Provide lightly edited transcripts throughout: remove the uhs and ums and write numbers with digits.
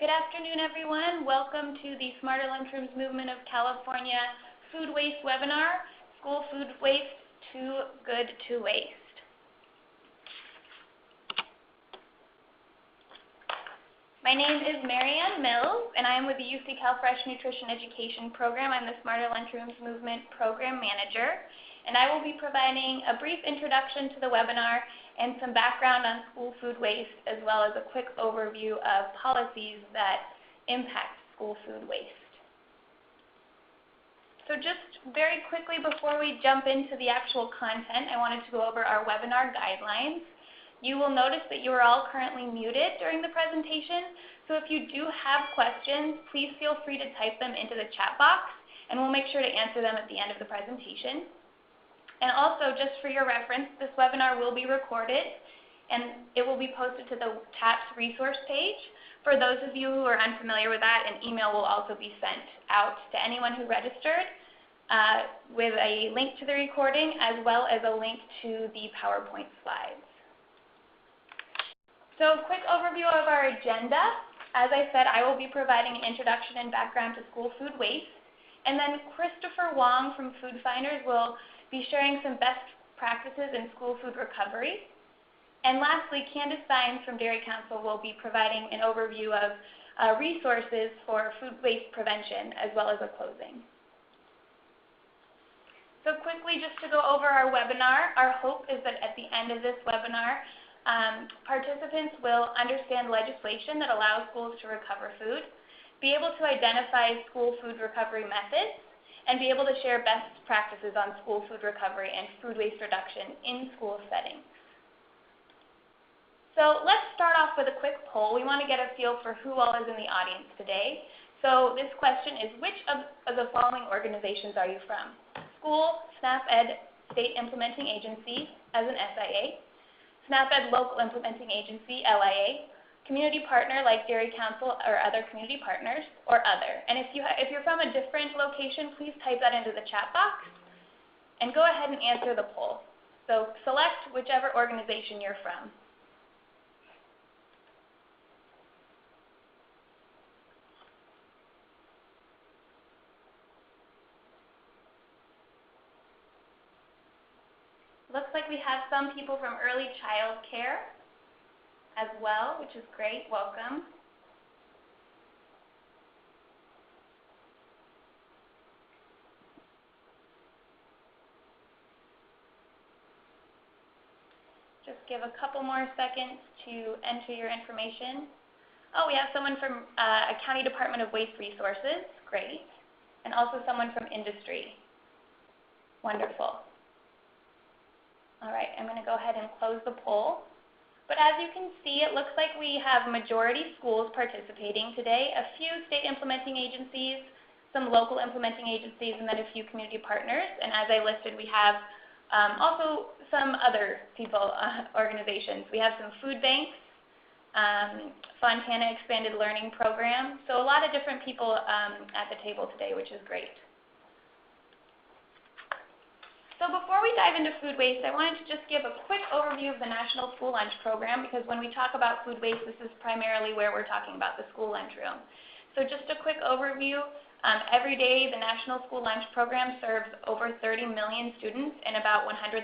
Good afternoon, everyone. Welcome to the Smarter Lunchrooms Movement of California Food Waste webinar, School Food Waste, Too Good to Waste. My name is Marianne Mills, and I am with the UC CalFresh Nutrition Education Program. I'm the Smarter Lunchrooms Movement Program Manager, and I will be providing a brief introduction to the webinar and some background on school food waste, as well as a quick overview of policies that impact school food waste. So just very quickly before we jump into the actual content, I wanted to go over our webinar guidelines. You will notice that you are all currently muted during the presentation, so if you do have questions, please feel free to type them into the chat box, and we'll make sure to answer them at the end of the presentation. And also, just for your reference, this webinar will be recorded, and it will be posted to the TAPS resource page. For those of you who are unfamiliar with that, an email will also be sent out to anyone who registered with a link to the recording, as well as a link to the PowerPoint slides. So a quick overview of our agenda. As I said, I will be providing an introduction and background to school food waste, and then Christopher Wong from Food Finders will be sharing some best practices in school food recovery. And lastly, Candace Sines from Dairy Council will be providing an overview of resources for food waste prevention, as well as a closing. So quickly, just to go over our webinar, our hope is that at the end of this webinar, participants will understand legislation that allows schools to recover food, be able to identify school food recovery methods, and be able to share best practices on school food recovery and food waste reduction in school settings. So let's start off with a quick poll. We want to get a feel for who all is in the audience today. So this question is, which of the following organizations are you from? School, SNAP-Ed State Implementing Agency as an SIA, SNAP-Ed Local Implementing Agency, LIA, community partner like Dairy Council or other community partners, or other. And if you're from a different location, please type that into the chat box and go ahead and answer the poll. So select whichever organization you're from. Looks like we have some people from early child care as well, which is great. Welcome. Just give a couple more seconds to enter your information. Oh, we have someone from a County Department of Waste Resources. Great. And also someone from industry. Wonderful. All right, I'm going to go ahead and close the poll. But as you can see, it looks like we have majority schools participating today, a few state implementing agencies, some local implementing agencies, and then a few community partners. And as I listed, we have also some other people, organizations. We have some food banks, Fontana Expanded Learning Program. So a lot of different people at the table today, which is great. So before we dive into food waste, I wanted to just give a quick overview of the National School Lunch Program, because when we talk about food waste, this is primarily where we're talking about the school lunchroom. So just a quick overview. Every day, the National School Lunch Program serves over 30 million students in about 100,000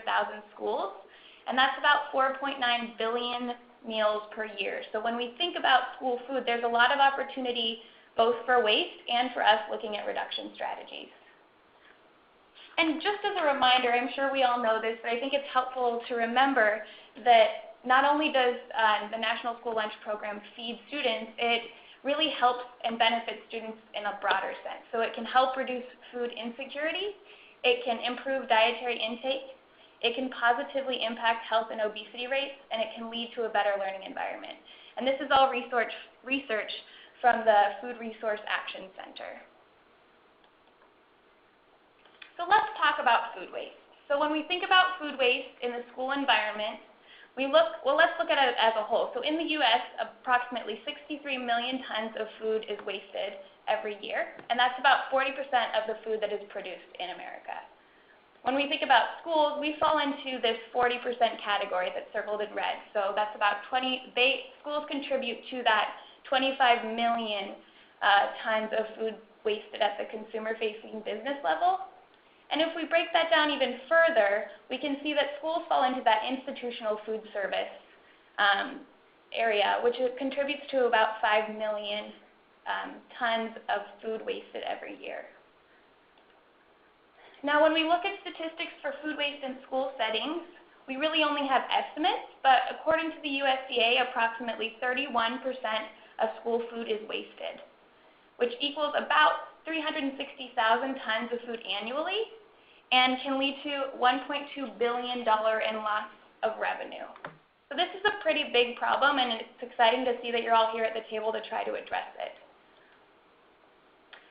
schools, and that's about 4.9 billion meals per year. So when we think about school food, there's a lot of opportunity both for waste and for us looking at reduction strategies. And just as a reminder, I'm sure we all know this, but I think it's helpful to remember that not only does the National School Lunch Program feed students, it really helps and benefits students in a broader sense. So it can help reduce food insecurity, it can improve dietary intake, it can positively impact health and obesity rates, and it can lead to a better learning environment. And this is all research from the Food Resource Action Center. So let's talk about food waste. So when we think about food waste in the school environment, let's look at it as a whole. So in the U.S., approximately 63 million tons of food is wasted every year, and that's about 40% of the food that is produced in America. When we think about schools, we fall into this 40% category that's circled in red. So that's about schools contribute to that 25 million tons of food wasted at the consumer-facing business level. And if we break that down even further, we can see that schools fall into that institutional food service area, which contributes to about 5 million tons of food wasted every year. Now, when we look at statistics for food waste in school settings, we really only have estimates, but according to the USDA, approximately 31% of school food is wasted, which equals about 360,000 tons of food annually and can lead to $1.2 billion in loss of revenue. So this is a pretty big problem, and it's exciting to see that you're all here at the table to try to address it.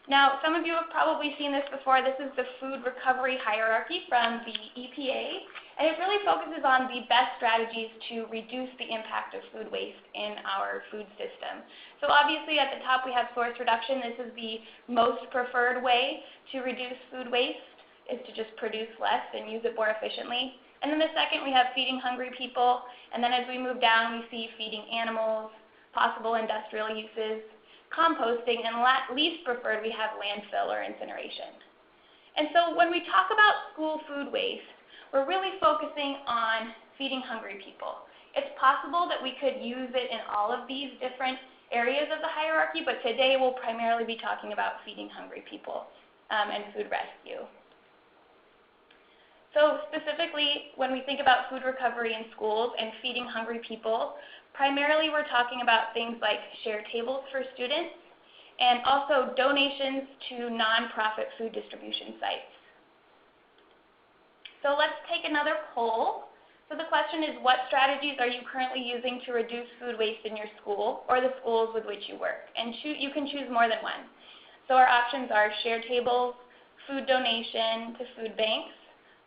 Now, some of you have probably seen this before. This is the food recovery hierarchy from the EPA, and it really focuses on the best strategies to reduce the impact of food waste in our food system. So obviously at the top we have source reduction. This is the most preferred way to reduce food waste, is to just produce less and use it more efficiently. And then the second, we have feeding hungry people, and then as we move down we see feeding animals, possible industrial uses, composting, and least preferred we have landfill or incineration. And so when we talk about school food waste, we're really focusing on feeding hungry people. It's possible that we could use it in all of these different areas of the hierarchy, but today we'll primarily be talking about feeding hungry people and food rescue. So specifically, when we think about food recovery in schools and feeding hungry people, primarily we're talking about things like shared tables for students and also donations to nonprofit food distribution sites. So let's take another poll. So the question is, what strategies are you currently using to reduce food waste in your school or the schools with which you work? And you can choose more than one. So our options are shared tables, food donation to food banks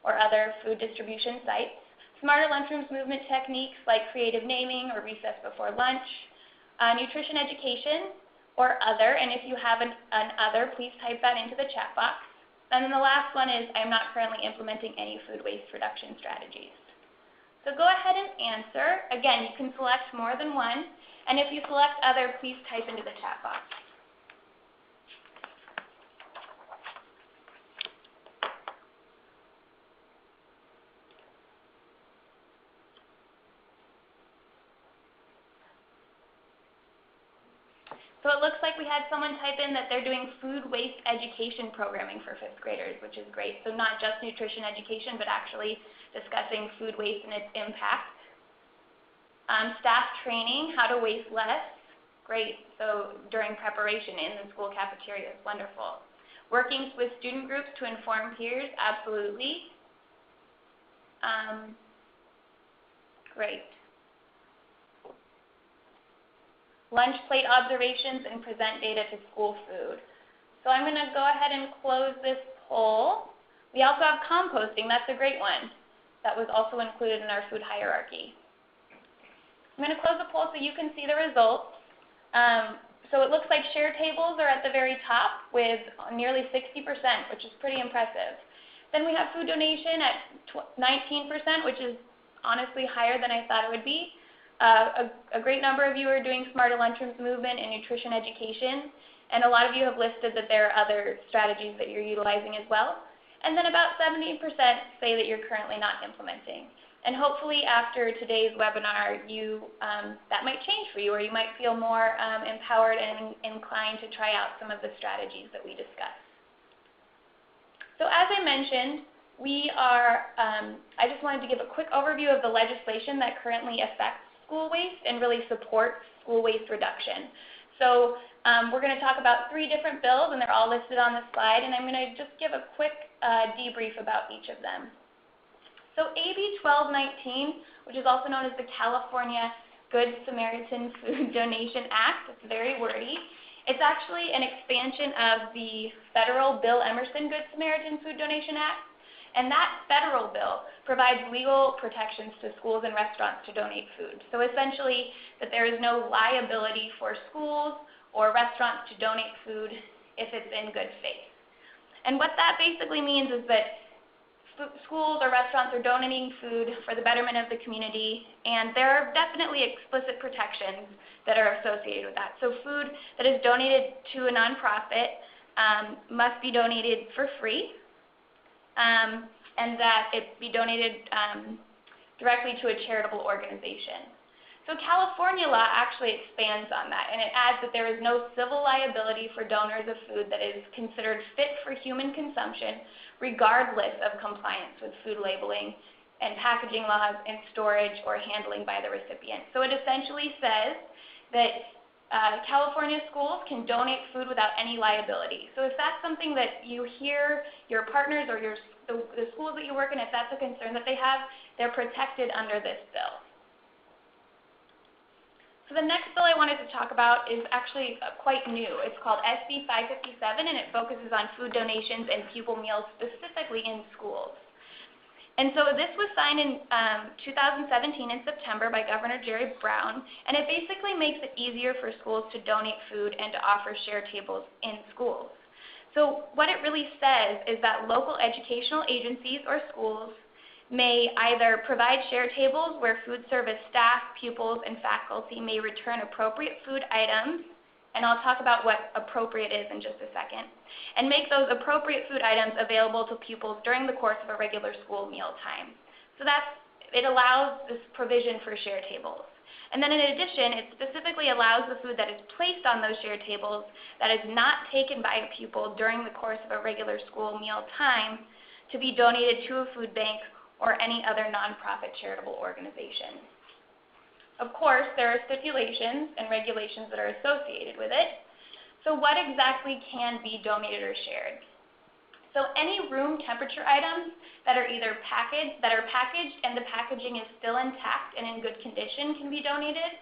or other food distribution sites, smarter lunchrooms movement techniques like creative naming or recess before lunch, nutrition education, or other. And if you have an other, please type that into the chat box. And then the last one is, I'm not currently implementing any food waste reduction strategies. So go ahead and answer. Again, you can select more than one. And if you select other, please type into the chat box. So it looks like we had someone type in that they're doing food waste education programming for 5th graders, which is great. So not just nutrition education, but actually discussing food waste and its impact. Staff training, how to waste less. Great. So during preparation in the school cafeteria is wonderful. Working with student groups to inform peers, absolutely. Great. Lunch plate observations and present data to school food. So I'm going to go ahead and close this poll. We also have composting. That's a great one. That was also included in our food hierarchy. I'm going to close the poll so you can see the results. So it looks like share tables are at the very top with nearly 60%, which is pretty impressive. Then we have food donation at 19%, which is honestly higher than I thought it would be. A great number of you are doing smarter lunchrooms movement and nutrition education, and a lot of you have listed that there are other strategies that you're utilizing as well. And then about 70% say that you're currently not implementing. And hopefully after today's webinar, that might change for you, or you might feel more empowered and inclined to try out some of the strategies that we discussed. So as I mentioned, I just wanted to give a quick overview of the legislation that currently affects school waste and really supports school waste reduction. So we're going to talk about 3 different bills, and they're all listed on the slide, and I'm going to just give a quick debrief about each of them. So AB 1219, which is also known as the California Good Samaritan Food Donation Act, it's very wordy. It's actually an expansion of the federal Bill Emerson Good Samaritan Food Donation Act. And that federal bill provides legal protections to schools and restaurants to donate food. So essentially, that there is no liability for schools or restaurants to donate food if it's in good faith. And what that basically means is that schools or restaurants are donating food for the betterment of the community, and there are definitely explicit protections that are associated with that. So food that is donated to a nonprofit must be donated for free, and that it be donated directly to a charitable organization. So California law actually expands on that, and it adds that there is no civil liability for donors of food that is considered fit for human consumption, regardless of compliance with food labeling and packaging laws and storage or handling by the recipient. So it essentially says that California schools can donate food without any liability. So if that's something that you hear your partners or the schools that you work in, if that's a concern that they have, they're protected under this bill. So the next bill I wanted to talk about is actually quite new. It's called SB 557, and it focuses on food donations and pupil meals specifically in schools. And so this was signed in 2017 in September by Governor Jerry Brown, and it basically makes it easier for schools to donate food and to offer share tables in schools. So what it really says is that local educational agencies or schools may either provide share tables where food service staff, pupils, and faculty may return appropriate food items, and I'll talk about what appropriate is in just a second, and make those appropriate food items available to pupils during the course of a regular school meal time. So it allows this provision for share tables. And then in addition, it specifically allows the food that is placed on those share tables that is not taken by a pupil during the course of a regular school meal time to be donated to a food bank or any other nonprofit charitable organization. Of course, there are stipulations and regulations that are associated with it. So what exactly can be donated or shared? So any room temperature items that are either packaged and the packaging is still intact and in good condition can be donated,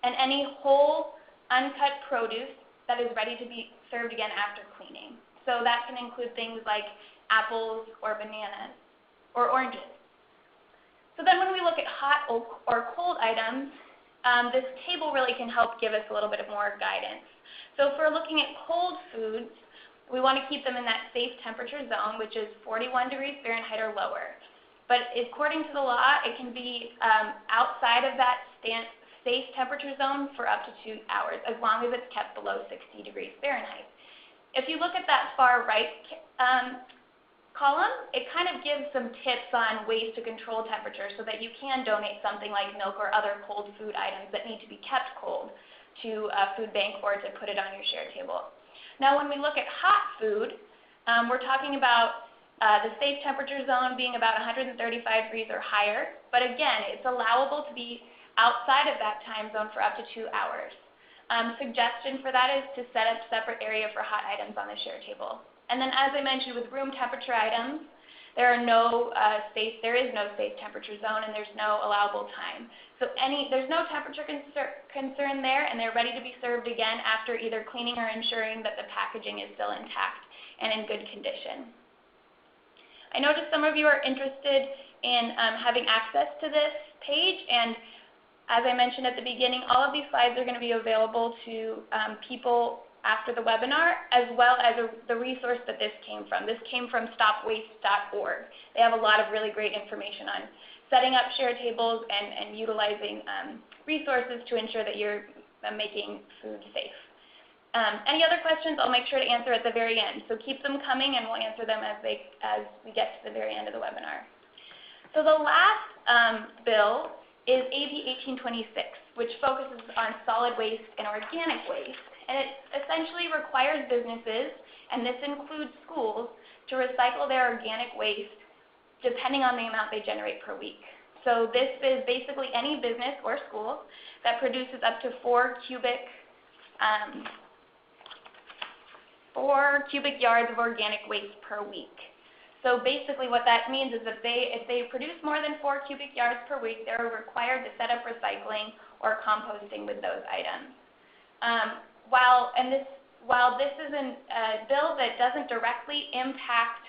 and any whole, uncut produce that is ready to be served again after cleaning. So that can include things like apples or bananas or oranges. So then when we look at hot or cold items, this table really can help give us a little bit of more guidance. So if we're looking at cold foods, we want to keep them in that safe temperature zone, which is 41 degrees Fahrenheit or lower. But according to the law, it can be outside of that safe temperature zone for up to 2 hours, as long as it's kept below 60 degrees Fahrenheit. If you look at that far right column, it kind of gives some tips on ways to control temperature so that you can donate something like milk or other cold food items that need to be kept cold to a food bank or to put it on your share table. Now when we look at hot food, we're talking about the safe temperature zone being about 135 degrees or higher, but again, it's allowable to be outside of that time zone for up to 2 hours. Suggestion for that is to set up separate area for hot items on the share table. And then as I mentioned with room temperature items, there is no safe temperature zone and there's no allowable time. So there's no temperature concern there, and they're ready to be served again after either cleaning or ensuring that the packaging is still intact and in good condition. I noticed some of you are interested in having access to this page, and as I mentioned at the beginning, all of these slides are going to be available to people after the webinar, as well as the resource that this came from. This came from stopwaste.org. They have a lot of really great information on setting up share tables and utilizing resources to ensure that you're making food safe. Any other questions, I'll make sure to answer at the very end. So keep them coming and we'll answer them as we get to the very end of the webinar. So the last bill is AB 1826, which focuses on solid waste and organic waste. And it essentially requires businesses, and this includes schools, to recycle their organic waste depending on the amount they generate per week. So this is basically any business or school that produces up to 4 cubic yards of organic waste per week. So basically what that means is that if they produce more than 4 cubic yards per week, they're required to set up recycling or composting with those items. While this is a bill that doesn't directly impact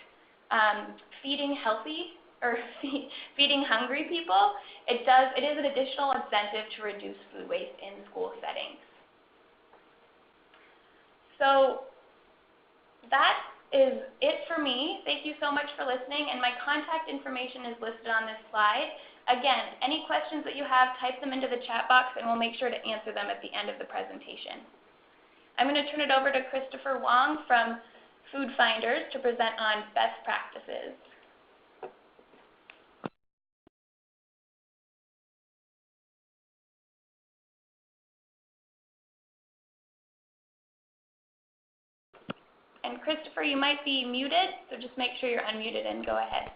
feeding healthy or feeding hungry people, it is an additional incentive to reduce food waste in school settings. So that is it for me. Thank you so much for listening, and my contact information is listed on this slide. Again, any questions that you have, type them into the chat box, and we'll make sure to answer them at the end of the presentation. I'm going to turn it over to Christopher Wong from Food Finders to present on best practices. And Christopher, you might be muted, so just make sure you're unmuted and go ahead.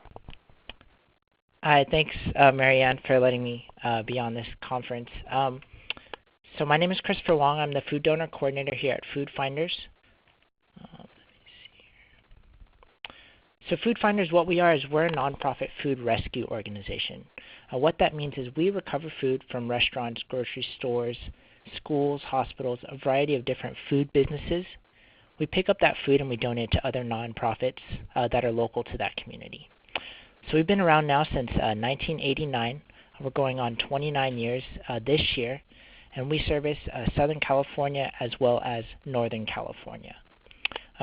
Hi, thanks, Marianne, for letting me be on this conference. So my name is Christopher Wong. I'm the Food Donor Coordinator here at Food Finders. So Food Finders, what we are is we're a nonprofit food rescue organization. What that means is we recover food from restaurants, grocery stores, schools, hospitals, a variety of different food businesses. We pick up that food and we donate to other nonprofits that are local to that community. So we've been around now since 1989. We're going on 29 years this year, and we service Southern California as well as Northern California.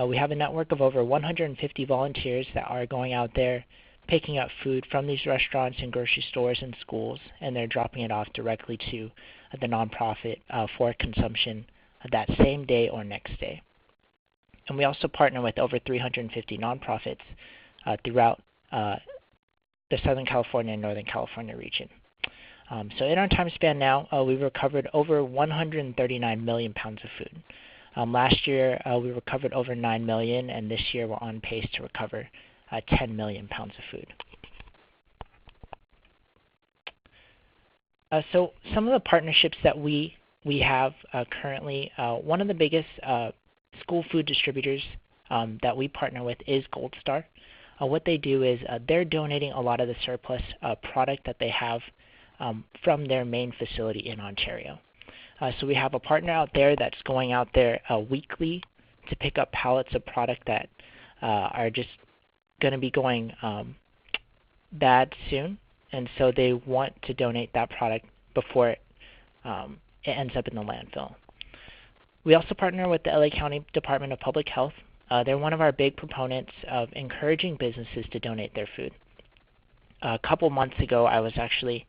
We have a network of over 150 volunteers that are going out there picking up food from these restaurants and grocery stores and schools, and they're dropping it off directly to the nonprofit for consumption that same day or next day. And we also partner with over 350 nonprofits throughout the Southern California and Northern California region. So in our time span now, we've recovered over 139 million pounds of food. Last year, we recovered over 9 million, and this year we're on pace to recover 10 million pounds of food. So some of the partnerships that we have currently, one of the biggest school food distributors that we partner with is Gold Star. What they do is they're donating a lot of the surplus product that they have from their main facility in Ontario. So we have a partner out there that's going out there weekly to pick up pallets of product that are just going to be going bad soon, and so they want to donate that product before it ends up in the landfill. We also partner with the LA County Department of Public Health. They're one of our big proponents of encouraging businesses to donate their food. A couple months ago, I was actually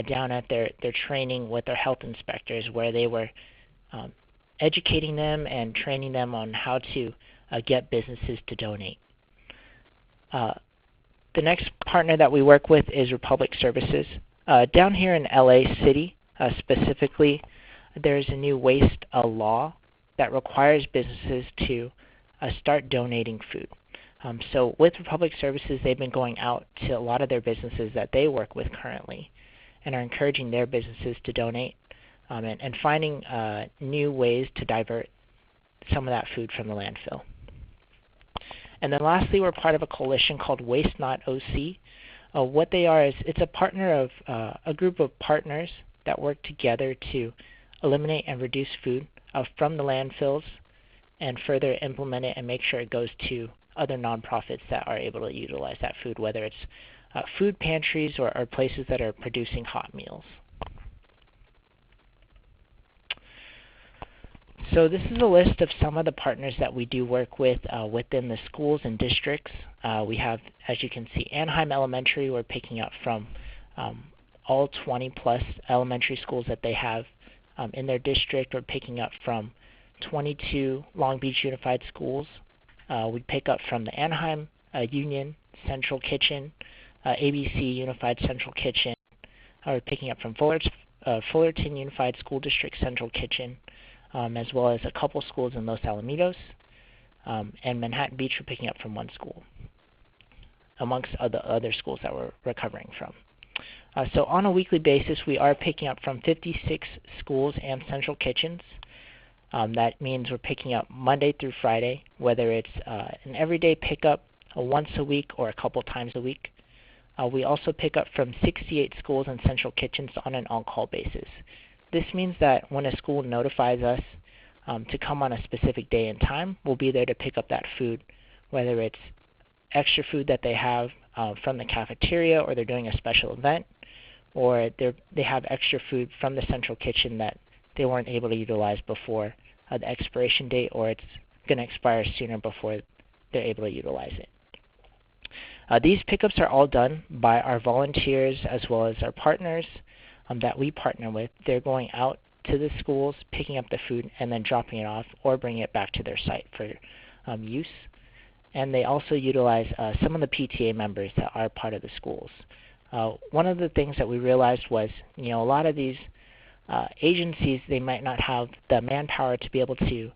down at their training with their health inspectors, where they were educating them and training them on how to get businesses to donate. The next partner that we work with is Republic Services. Down here in LA City, specifically, there's a new waste law that requires businesses to start donating food. So with Republic Services, they've been going out to a lot of their businesses that they work with currently and are encouraging their businesses to donate and finding new ways to divert some of that food from the landfill. And then lastly, we're part of a coalition called Waste Not OC. What they are is it's a partner of a group of partners that work together to eliminate and reduce food from the landfills and further implement it and make sure it goes to other nonprofits that are able to utilize that food, whether it's food pantries or places that are producing hot meals. So this is a list of some of the partners that we do work with within the schools and districts. We have, as you can see, Anaheim Elementary. We're picking up from all 20 plus elementary schools that they have in their district. We're picking up from 22 Long Beach Unified Schools. We pick up from the Anaheim Union Central Kitchen, ABC Unified Central Kitchen. We're picking up from Fullerton Unified School District Central Kitchen, as well as a couple schools in Los Alamitos. And Manhattan Beach, we're picking up from one school, amongst other schools that we're recovering from. So on a weekly basis, we are picking up from 56 schools and central kitchens. That means we're picking up Monday through Friday, whether it's an everyday pickup once a week or a couple times a week. We also pick up from 68 schools and central kitchens on an on-call basis. This means that when a school notifies us to come on a specific day and time, we'll be there to pick up that food, whether it's extra food that they have from the cafeteria, or they're doing a special event, or they have extra food from the central kitchen that they weren't able to utilize before the expiration date, or it's going to expire sooner before they're able to utilize it. These pickups are all done by our volunteers as well as our partners that we partner with. They're going out to the schools, picking up the food, and then dropping it off or bringing it back to their site for use. And they also utilize some of the PTA members that are part of the schools. One of the things that we realized was, a lot of these agencies, they might not have the manpower to be able to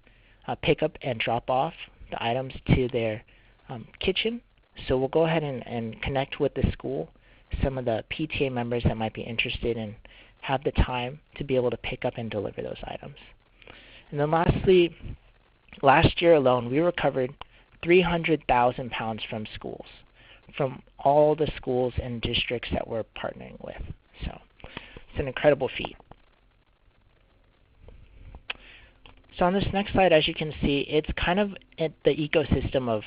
pick up and drop off the items to their kitchen. So we'll go ahead and connect with the school, some of the PTA members that might be interested and have the time to be able to pick up and deliver those items. And then lastly, last year alone, we recovered 300,000 pounds from schools, from all the schools and districts that we're partnering with. So it's an incredible feat. So on this next slide, as you can see, it's kind of the ecosystem of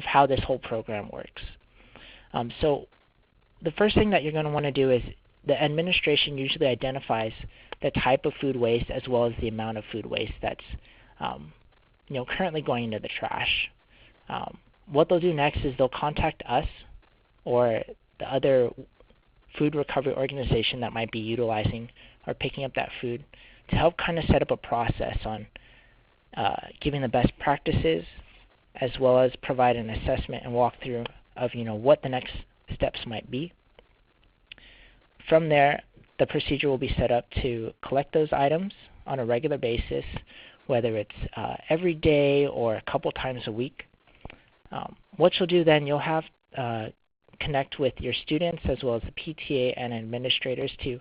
how this whole program works. So the first thing that you're going to want to do is the administration usually identifies the type of food waste as well as the amount of food waste that's currently going into the trash. What they'll do next is they'll contact us or the other food recovery organization that might be utilizing or picking up that food to help kind of set up a process on giving the best practices as well as provide an assessment and walkthrough of what the next steps might be. From there, the procedure will be set up to collect those items on a regular basis, whether it's every day or a couple times a week. What you'll do then, you'll have connect with your students as well as the PTA and administrators to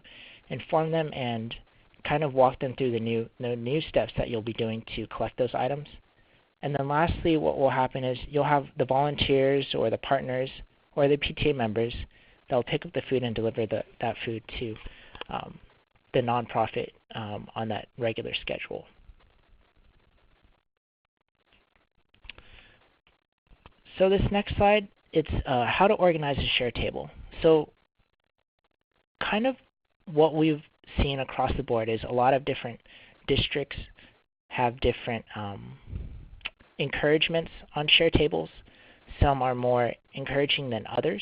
inform them and kind of walk them through the new steps that you'll be doing to collect those items. And then lastly, what will happen is you'll have the volunteers or the partners or the PTA members that will pick up the food and deliver that food to the nonprofit on that regular schedule. So this next slide, it's how to organize a share table. So kind of what we've seen across the board is a lot of different districts have different encouragements on share tables. Some are more encouraging than others.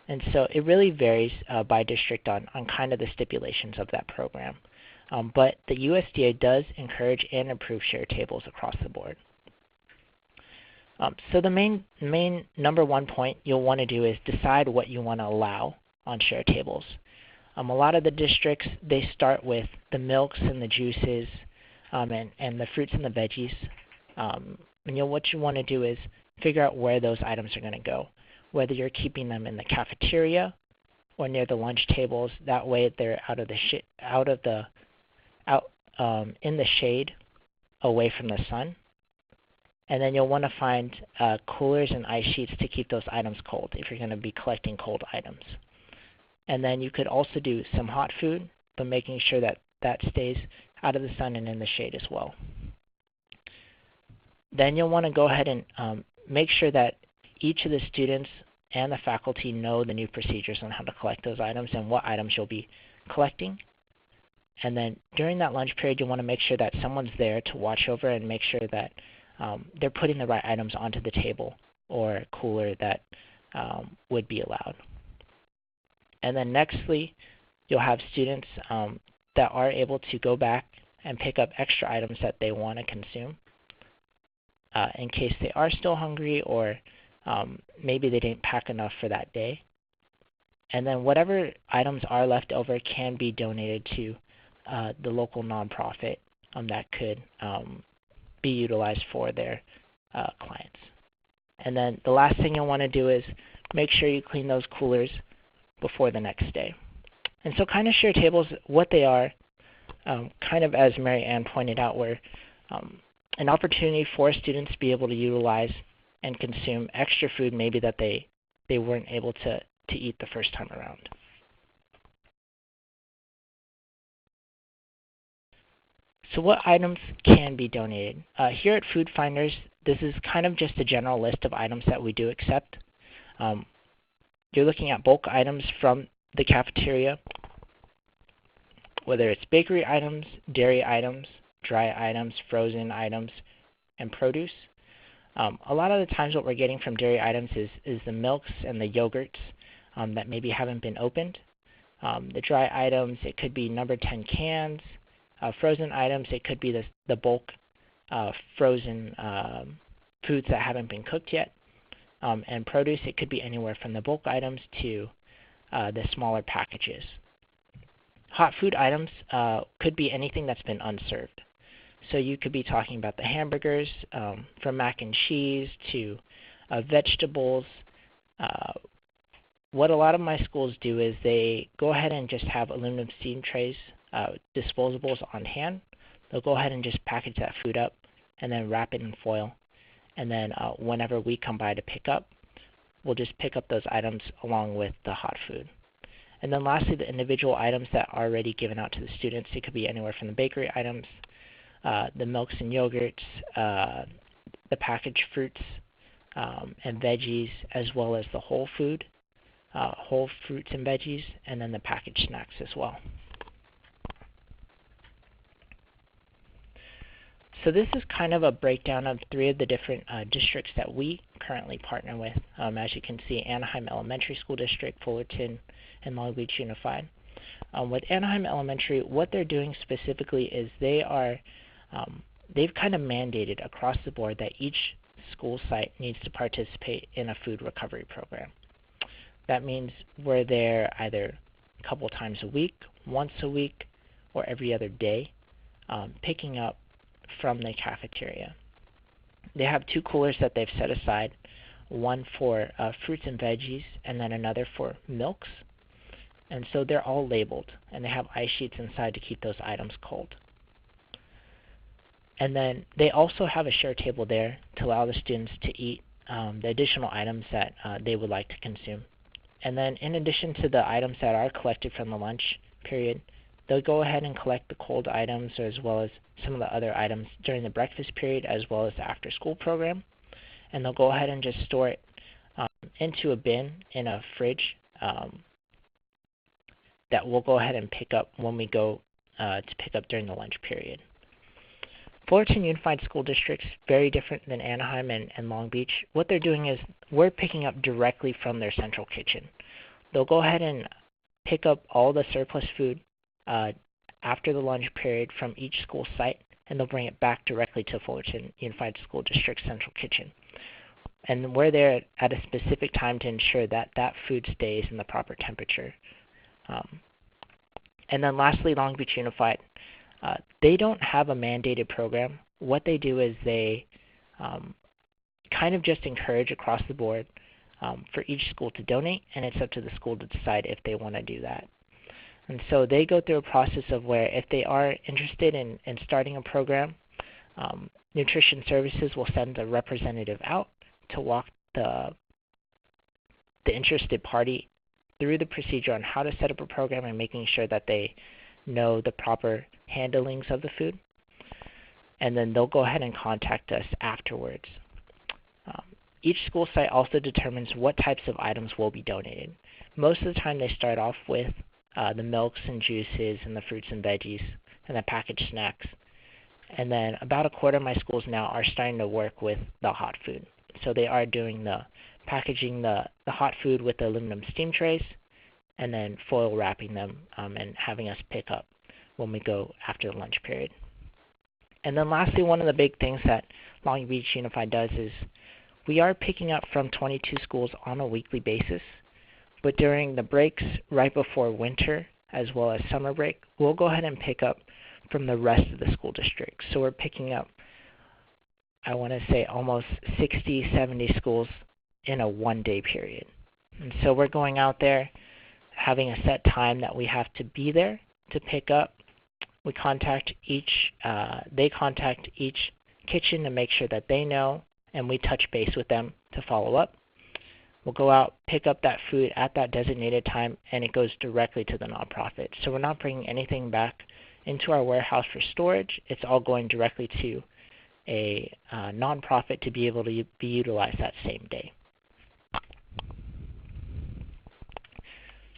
And so it really varies by district on kind of the stipulations of that program. But the USDA does encourage and improve share tables across the board. So the main number one point you'll want to do is decide what you want to allow on share tables. A lot of the districts, they start with the milks and the juices and the fruits and the veggies. What you want to do is figure out where those items are going to go, whether you're keeping them in the cafeteria or near the lunch tables. That way they're in the shade away from the sun. And then you'll want to find coolers and ice sheets to keep those items cold if you're going to be collecting cold items. And then you could also do some hot food, but making sure that that stays out of the sun and in the shade as well. Then you'll want to go ahead and make sure that each of the students and the faculty know the new procedures on how to collect those items and what items you'll be collecting. And then during that lunch period, you'll want to make sure that someone's there to watch over and make sure that they're putting the right items onto the table or cooler that would be allowed. And then nextly, you'll have students that are able to go back and pick up extra items that they want to consume in case they are still hungry or maybe they didn't pack enough for that day. And then whatever items are left over can be donated to the local nonprofit that could be utilized for their clients. And then the last thing you'll want to do is make sure you clean those coolers before the next day. And so kind of share tables, what they are, kind of as Mary Ann pointed out, were an opportunity for students to be able to utilize and consume extra food maybe that they weren't able to eat the first time around. So what items can be donated? Here at Food Finders, this is kind of just a general list of items that we do accept. You're looking at bulk items from the cafeteria, whether it's bakery items, dairy items, dry items, frozen items, and produce. A lot of the times what we're getting from dairy items is the milks and the yogurts that maybe haven't been opened. The dry items, it could be number 10 cans. Frozen items, it could be the bulk frozen foods that haven't been cooked yet. And produce, it could be anywhere from the bulk items to the smaller packages. Hot food items could be anything that's been unserved. So you could be talking about the hamburgers, from mac and cheese to vegetables. What a lot of my schools do is they go ahead and just have aluminum steam trays, disposables on hand. They'll go ahead and just package that food up and then wrap it in foil. And then whenever we come by to pick up, we'll just pick up those items along with the hot food. And then lastly, the individual items that are already given out to the students. It could be anywhere from the bakery items, the milks and yogurts, the packaged fruits and veggies, as well as the whole food, whole fruits and veggies, and then the packaged snacks as well. So this is kind of a breakdown of 3 of the different districts that we currently partner with. As you can see, Anaheim Elementary School District, Fullerton, and Long Beach Unified. With Anaheim Elementary, what they're doing specifically is they've kind of mandated across the board that each school site needs to participate in a food recovery program. That means we're there either a couple times a week, once a week, or every other day, picking up from the cafeteria. They have 2 coolers that they've set aside, one for fruits and veggies and then another for milks. And so they're all labeled, and they have ice sheets inside to keep those items cold. And then they also have a share table there to allow the students to eat the additional items that they would like to consume. And then in addition to the items that are collected from the lunch period, they'll go ahead and collect the cold items as well as some of the other items during the breakfast period as well as the after school program. And they'll go ahead and just store it into a bin in a fridge that we'll go ahead and pick up when we go to pick up during the lunch period. Fullerton Unified School District's very different than Anaheim and Long Beach. What they're doing is we're picking up directly from their central kitchen. They'll go ahead and pick up all the surplus food after the lunch period from each school site, and they'll bring it back directly to Fullerton Unified School District's central kitchen. And we're there at a specific time to ensure that that food stays in the proper temperature. And then lastly, Long Beach Unified. They don't have a mandated program. What they do is they kind of just encourage across the board for each school to donate, and it's up to the school to decide if they want to do that. And so they go through a process of where if they are interested in starting a program, Nutrition Services will send a representative out to walk the interested party through the procedure on how to set up a program and making sure that they know the proper handlings of the food. And then they'll go ahead and contact us afterwards. Each school site also determines what types of items will be donated. Most of the time they start off with the milks and juices and the fruits and veggies and the packaged snacks. And then about a quarter of my schools now are starting to work with the hot food. So they are doing the packaging the hot food with the aluminum steam trays and then foil wrapping them and having us pick up when we go after the lunch period. And then lastly, one of the big things that Long Beach Unified does is we are picking up from 22 schools on a weekly basis, but during the breaks right before winter as well as summer break, we'll go ahead and pick up from the rest of the school districts. So we're picking up, I want to say, almost 60, 70 schools in a one-day period. And so we're going out there, having a set time that we have to be there to pick up. We contact they contact each kitchen to make sure that they know, and we touch base with them to follow up. We'll go out, pick up that food at that designated time, and it goes directly to the nonprofit. So we're not bringing anything back into our warehouse for storage. It's all going directly to a nonprofit to be able to be utilized that same day.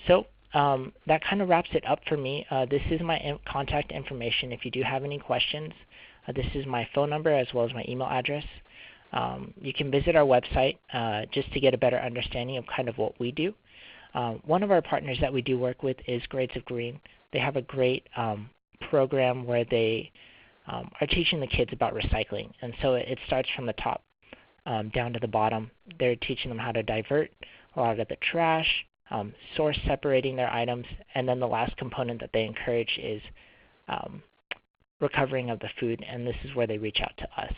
So that kind of wraps it up for me. This is my contact information. If you do have any questions, this is my phone number as well as my email address. You can visit our website just to get a better understanding of kind of what we do. One of our partners that we do work with is Grades of Green. They have a great program where they are teaching the kids about recycling. And so it starts from the top down to the bottom. They're teaching them how to divert a lot of the trash, source separating their items, and then the last component that they encourage is recovering of the food, and this is where they reach out to us.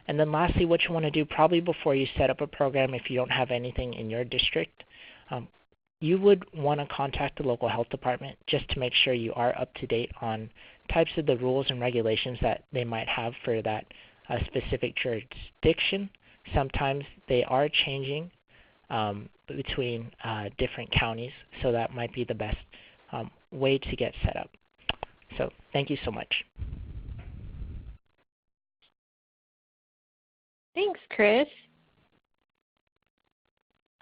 And then lastly, what you want to do probably before you set up a program, if you don't have anything in your district, you would want to contact the local health department just to make sure you are up to date on types of the rules and regulations that they might have for that specific jurisdiction. Sometimes they are changing between different counties, so that might be the best way to get set up. So thank you so much. Thanks, Chris.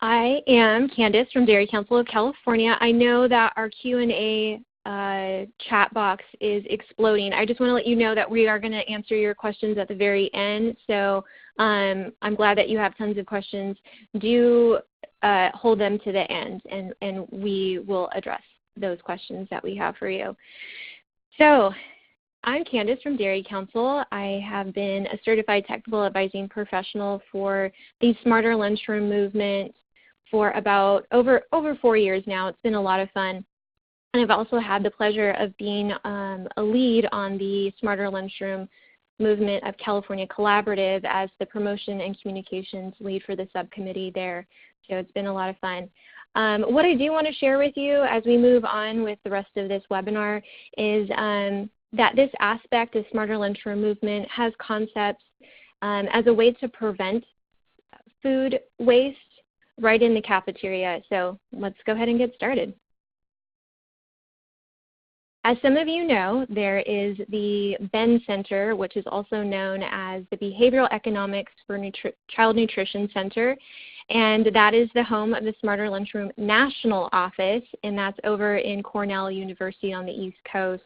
I am Candace from Dairy Council of California. I know that our Q&A chat box is exploding. I just want to let you know that we are going to answer your questions at the very end. So I'm glad that you have tons of questions. Do hold them to the end, and we will address those questions that we have for you. So I'm Candace from Dairy Council. I have been a certified technical advising professional for the Smarter Lunchroom movement for about over 4 years now. It's been a lot of fun. And I've also had the pleasure of being a lead on the Smarter Lunchroom movement of California Collaborative as the promotion and communications lead for the subcommittee there. So it's been a lot of fun. What I do want to share with you as we move on with the rest of this webinar is that this aspect of Smarter Lunchroom movement has concepts as a way to prevent food waste right in the cafeteria. So let's go ahead and get started. As some of you know, there is the BEN Center, which is also known as the Behavioral Economics for Child Nutrition Center, and that is the home of the Smarter Lunchroom National Office, and that's over in Cornell University on the East Coast.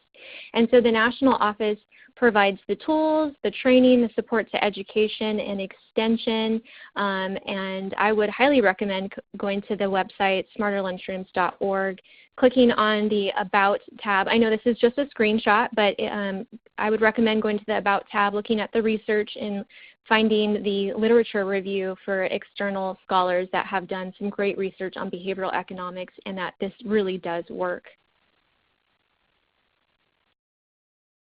And so the National Office provides the tools, the training, the support to education and extension, and I would highly recommend going to the website smarterlunchrooms.org, clicking on the About tab. I know this is just a screenshot, but I would recommend going to the About tab, looking at the research and finding the literature review for external scholars that have done some great research on behavioral economics and that this really does work.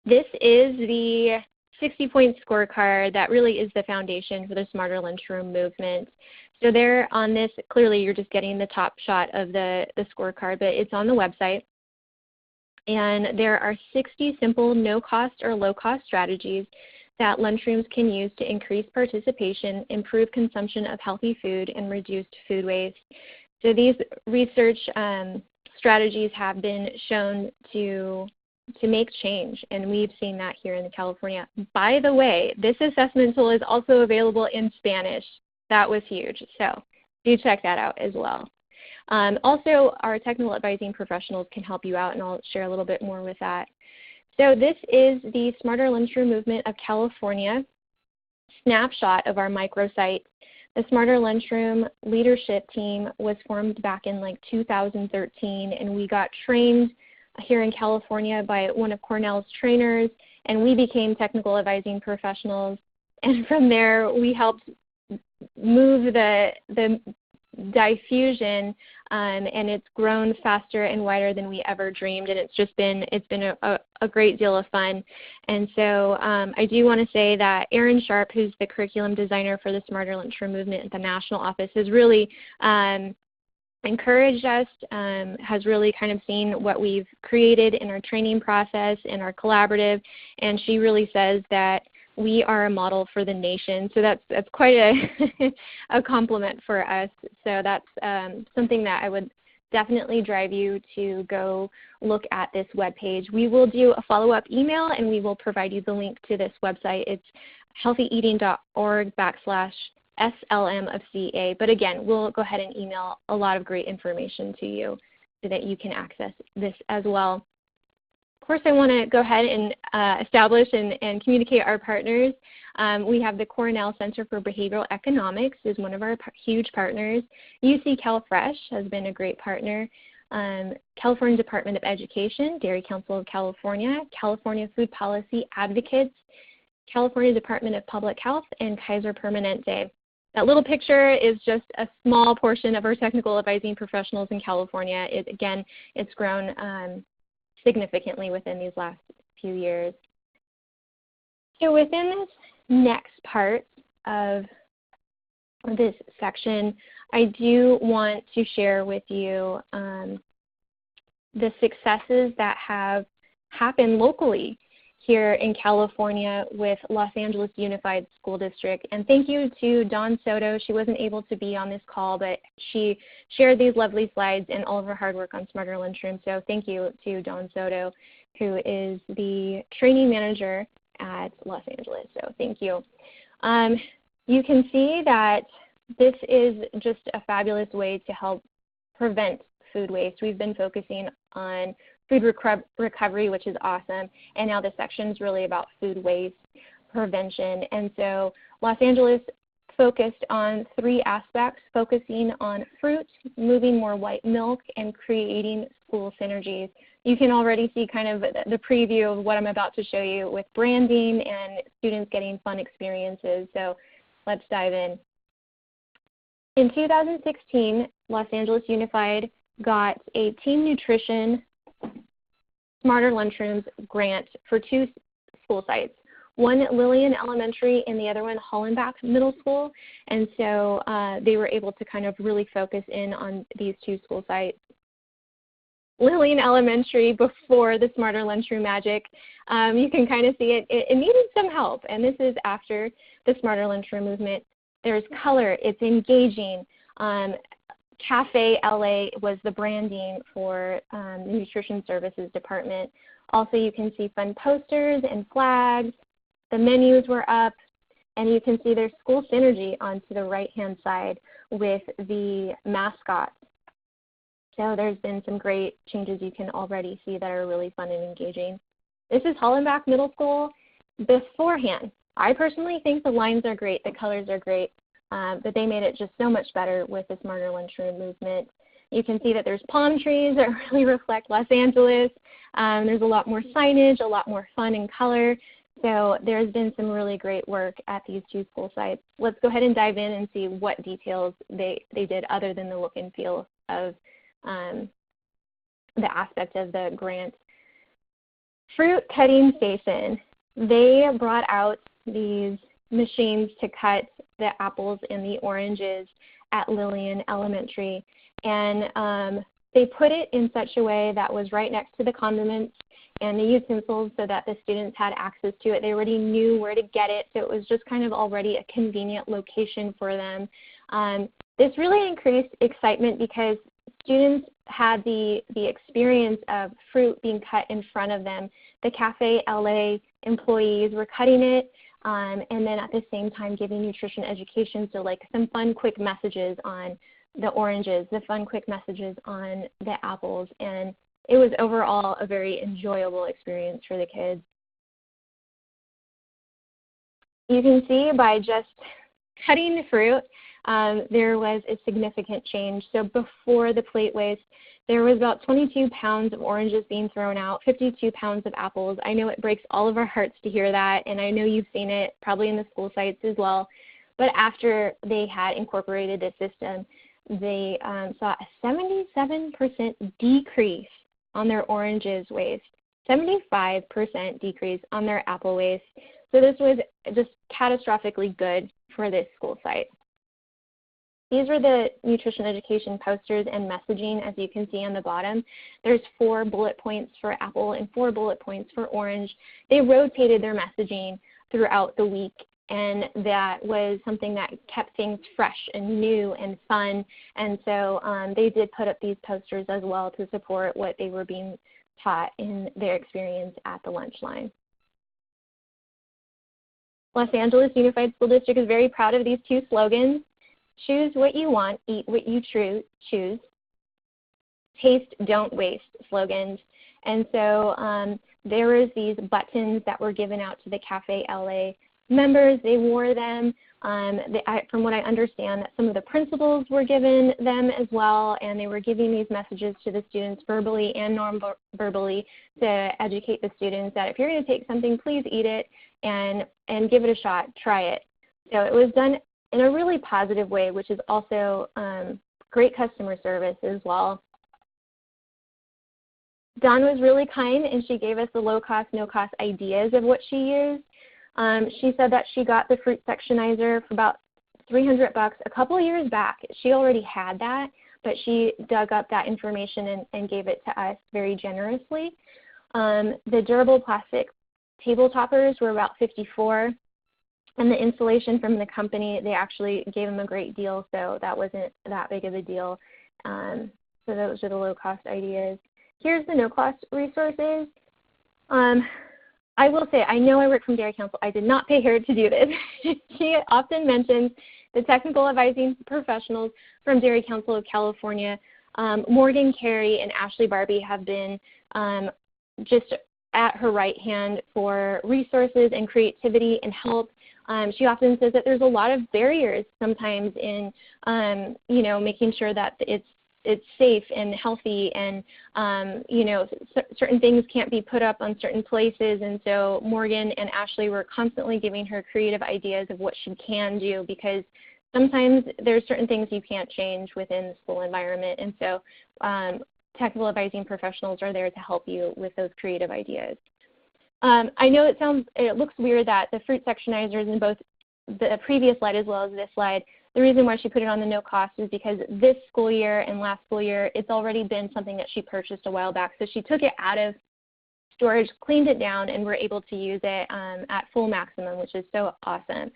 This is the 60-point scorecard that really is the foundation for the Smarter Lunchroom movement. So there on this, clearly you're just getting the top shot of the scorecard, but it's on the website. And there are 60 simple no-cost or low-cost strategies that lunchrooms can use to increase participation, improve consumption of healthy food, and reduce food waste. So these research strategies have been shown to make change, and we've seen that here in California. By the way, this assessment tool is also available in Spanish. That was huge, so do check that out as well. Also, our technical advising professionals can help you out, and I'll share a little bit more with that. So this is the Smarter Lunchroom Movement of California snapshot of our microsite. The Smarter Lunchroom leadership team was formed back in like 2013, and we got trained here in California by one of Cornell's trainers, and we became technical advising professionals. And from there, we helped move the diffusion, and it's grown faster and wider than we ever dreamed, and it's been a great deal of fun. And so I do want to say that Erin Sharp, who's the curriculum designer for the Smarter Lunchroom Movement at the national office, has really encouraged us, has really kind of seen what we've created in our training process and our collaborative, and she really says that we are a model for the nation. So that's quite a compliment for us. So that's something that I would definitely drive you to go look at this webpage. We will do a follow-up email, and we will provide you the link to this website. It's healthyeating.org/SLM of CA. But again, we'll go ahead and email a lot of great information to you so that you can access this as well. course, I want to go ahead and establish and communicate our partners. We have the Cornell Center for Behavioral Economics is one of our huge partners. UC CalFresh has been a great partner. California Department of Education, Dairy Council of California, California Food Policy Advocates, California Department of Public Health, and Kaiser Permanente. That little picture is just a small portion of our technical advising professionals in California. Again, it's grown significantly within these last few years. So within this next part of this section, I do want to share with you the successes that have happened locally here in California with Los Angeles Unified School District. And thank you to Dawn Soto. She wasn't able to be on this call, but she shared these lovely slides and all of her hard work on Smarter Lunchroom. So thank you to Dawn Soto, who is the training manager at Los Angeles. So thank you. You can see that this is just a fabulous way to help prevent food waste. We've been focusing on food recovery, which is awesome, and now this section is really about food waste prevention. And so Los Angeles focused on 3 aspects, focusing on fruit, moving more white milk, and creating school synergies. You can already see kind of the preview of what I'm about to show you with branding and students getting fun experiences. So let's dive in. In 2016, Los Angeles Unified got a Team Nutrition Smarter Lunchrooms grant for 2 school sites, one Lillian Elementary and the other one Hollenbach Middle School. And so they were able to kind of really focus in on these 2 school sites. Lillian Elementary, before the Smarter Lunchroom magic, you can kind of see it needed some help. And this is after the Smarter Lunchroom movement. There's color, it's engaging. Cafe LA was the branding for the Nutrition Services Department. Also, you can see fun posters and flags. The menus were up, and you can see there's school synergy onto the right-hand side with the mascots. So there's been some great changes you can already see that are really fun and engaging. This is Hollenbach Middle School beforehand. I personally think the lines are great, the colors are great. But they made it just so much better with the Smarter Lunchroom movement. You can see that there's palm trees that really reflect Los Angeles. There's a lot more signage, a lot more fun and color. So there's been some really great work at these 2 school sites. Let's go ahead and dive in and see what details they did other than the look and feel of the aspect of the grant. Fruit cutting station. They brought out these machines to cut the apples and the oranges at Lillian Elementary. And they put it in such a way that was right next to the condiments and the utensils so that the students had access to it. They already knew where to get it, so it was just kind of already a convenient location for them. This really increased excitement because students had the experience of fruit being cut in front of them. The Cafe LA employees were cutting it, and then at the same time giving nutrition education, so like some fun quick messages on the oranges, the fun quick messages on the apples, and it was overall a very enjoyable experience for the kids. You can see by just cutting the fruit, there was a significant change. So before the plate waste, there was about 22 pounds of oranges being thrown out, 52 pounds of apples. I know it breaks all of our hearts to hear that, and I know you've seen it probably in the school sites as well. But after they had incorporated this system, they saw a 77% decrease on their oranges waste, 75% decrease on their apple waste. So this was just catastrophically good for this school site. These were the nutrition education posters and messaging, as you can see on the bottom. There's 4 bullet points for apple and 4 bullet points for orange. They rotated their messaging throughout the week, and that was something that kept things fresh and new and fun. And so they did put up these posters as well to support what they were being taught in their experience at the lunch line. Los Angeles Unified School District is very proud of these 2 slogans. Choose what you want, eat what you choose. Taste, don't waste slogans. And so there was these buttons that were given out to the Cafe LA members. They wore them. From what I understand, that some of the principals were given them as well, and they were giving these messages to the students verbally and non-verbally to educate the students that if you're going to take something, please eat it and give it a shot, try it. So it was done in a really positive way, which is also great customer service as well. Dawn was really kind, and she gave us the low-cost, no-cost ideas of what she used. She said that she got the fruit sectionizer for about $300 a couple of years back. She already had that, but she dug up that information and gave it to us very generously. The durable plastic table toppers were about $54, and the insulation from the company, they actually gave them a great deal, so that wasn't that big of a deal. So those are the low-cost ideas. Here's the no-cost resources. I will say, I know I work from Dairy Council. I did not pay her to do this. She often mentions the technical advising professionals from Dairy Council of California. Morgan Carey and Ashley Barbie have been just at her right hand for resources and creativity and help. She often says that there's a lot of barriers sometimes in, making sure that it's safe and healthy, and certain things can't be put up on certain places, and so Morgan and Ashley were constantly giving her creative ideas of what she can do, because sometimes there's certain things you can't change within the school environment, and so technical advising professionals are there to help you with those creative ideas. I know it looks weird that the fruit sectionizers in both the previous slide as well as this slide, the reason why she put it on the no cost is because this school year and last school year, it's already been something that she purchased a while back. So she took it out of storage, cleaned it down, and we're able to use it at full maximum, which is so awesome.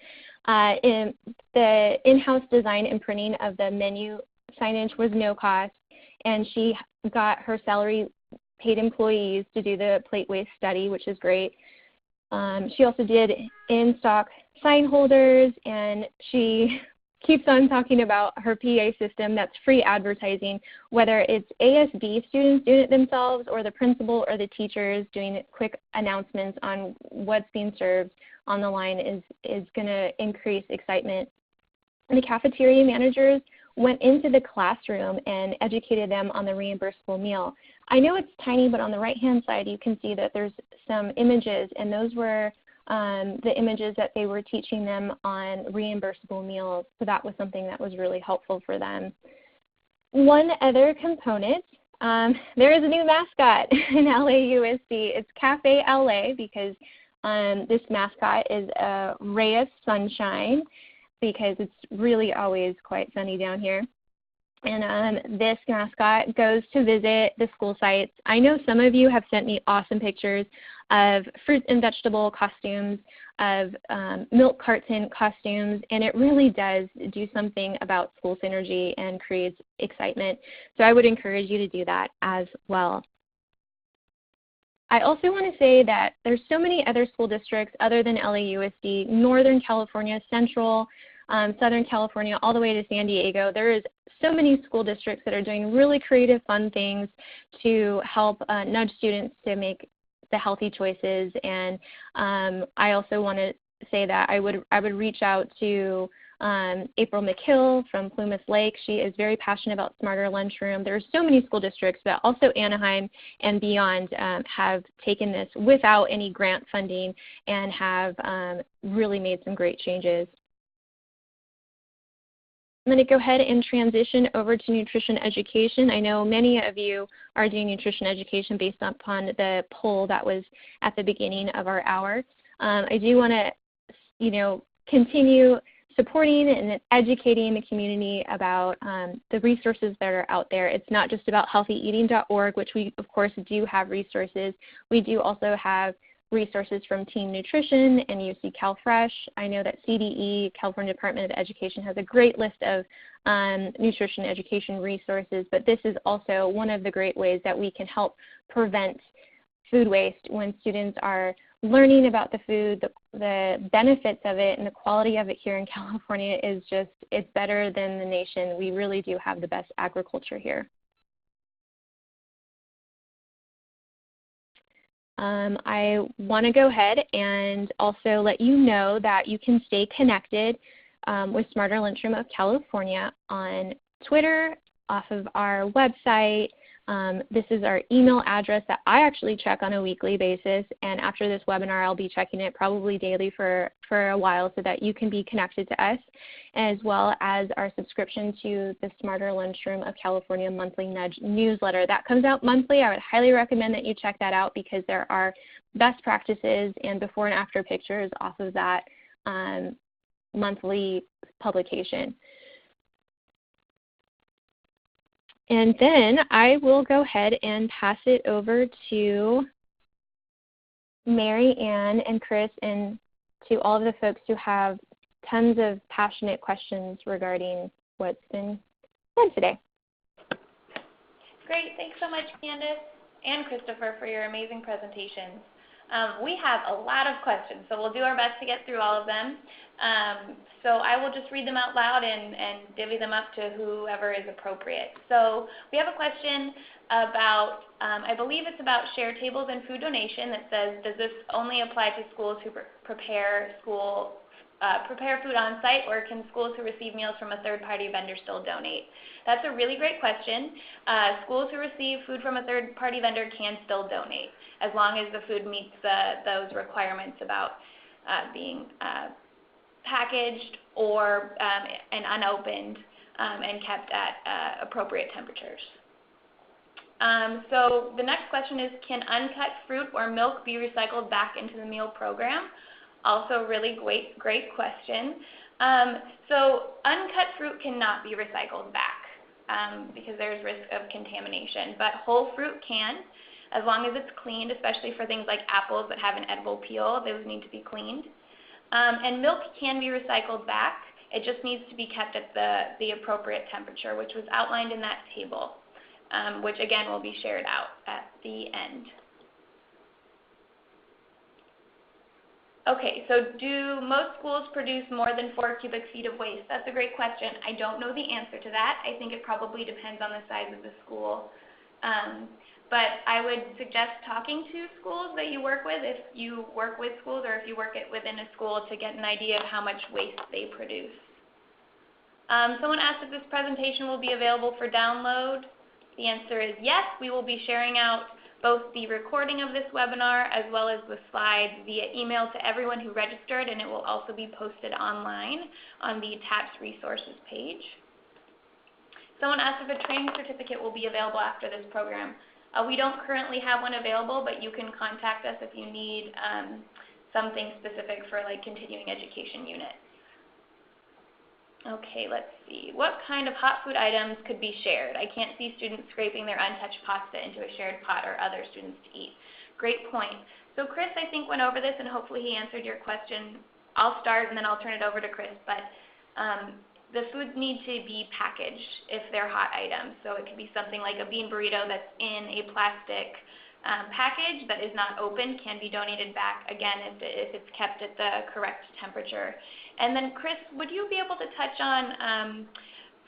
The in-house design and printing of the menu signage was no cost, and she got her salary paid employees to do the plate waste study, which is great. She also did in-stock sign holders, and she keeps on talking about her PA system. That's free advertising, whether it's ASB students doing it themselves or the principal or the teachers doing quick announcements on what's being served on the line is going to increase excitement. And the cafeteria managers went into the classroom and educated them on the reimbursable meal. I know it's tiny, but on the right-hand side you can see that there's some images, and those were the images that they were teaching them on reimbursable meals. So that was something that was really helpful for them. One other component, there is a new mascot in LAUSD. It's Cafe LA, because this mascot is a ray of sunshine, because it's really always quite sunny down here. And this mascot goes to visit the school sites. I know some of you have sent me awesome pictures of fruit and vegetable costumes, of milk carton costumes, and it really does do something about school synergy and creates excitement. So I would encourage you to do that as well. I also want to say that there's so many other school districts other than LAUSD, Northern California, Central, Southern California, all the way to San Diego. There is so many school districts that are doing really creative, fun things to help nudge students to make the healthy choices. And I also want to say that I would reach out to April McHill from Plumas Lake. She is very passionate about Smarter Lunchroom. There are so many school districts, but also Anaheim and beyond have taken this without any grant funding and have really made some great changes. I'm going to go ahead and transition over to nutrition education. I know many of you are doing nutrition education based upon the poll that was at the beginning of our hour. I do want to, continue supporting and educating the community about the resources that are out there. It's not just about healthyeating.org, which we, of course, do have resources. We do also have resources from Team Nutrition and UC CalFresh. I know that CDE, California Department of Education, has a great list of nutrition education resources, but this is also one of the great ways that we can help prevent food waste when students are learning about the food, the benefits of it, and the quality of it here in California is just, it's better than the nation. We really do have the best agriculture here. I want to go ahead and also let you know that you can stay connected with Smarter Lunchroom of California on Twitter, off of our website. This is our email address that I actually check on a weekly basis, and after this webinar I'll be checking it probably daily for a while so that you can be connected to us, as well as our subscription to the Smarter Lunchroom of California monthly nudge newsletter. That comes out monthly. I would highly recommend that you check that out because there are best practices and before and after pictures off of that monthly publication. And then I will go ahead and pass it over to Mary Ann and Chris and to all of the folks who have tons of passionate questions regarding what's been said today. Great. Thanks so much, Candace and Christopher, for your amazing presentations. We have a lot of questions, so we'll do our best to get through all of them. So I will just read them out loud and divvy them up to whoever is appropriate. So we have a question about, I believe it's about share tables and food donation that says, does this only apply to schools who prepare food on site, or can schools who receive meals from a third-party vendor still donate? That's a really great question. Schools who receive food from a third-party vendor can still donate, as long as the food meets those requirements about being packaged or and unopened and kept at appropriate temperatures. So the next question is, can uncut fruit or milk be recycled back into the meal program? Also really great question. So uncut fruit cannot be recycled back because there's risk of contamination, but whole fruit can, as long as it's cleaned, especially for things like apples that have an edible peel. Those need to be cleaned. And milk can be recycled back. It just needs to be kept at the appropriate temperature, which was outlined in that table, which again will be shared out at the end. Okay, so do most schools produce more than 4 cubic feet of waste? That's a great question. I don't know the answer to that. I think it probably depends on the size of the school. But I would suggest talking to schools that you work with, if you work with schools or if you work within a school, to get an idea of how much waste they produce. Someone asked if this presentation will be available for download. The answer is yes. We will be sharing out both the recording of this webinar as well as the slides via email to everyone who registered, and it will also be posted online on the TAPS resources page. Someone asked if a training certificate will be available after this program. We don't currently have one available, but you can contact us if you need something specific for like continuing education units. Okay, let's see. What kind of hot food items could be shared? I can't see students scraping their untouched pasta into a shared pot or other students to eat. Great point. So Chris, I think, went over this, and hopefully he answered your question. I'll start, and then I'll turn it over to Chris. But the foods need to be packaged if they're hot items. So it could be something like a bean burrito that's in a plastic package that is not open, can be donated back, again, if it's kept at the correct temperature. And then Chris, would you be able to touch on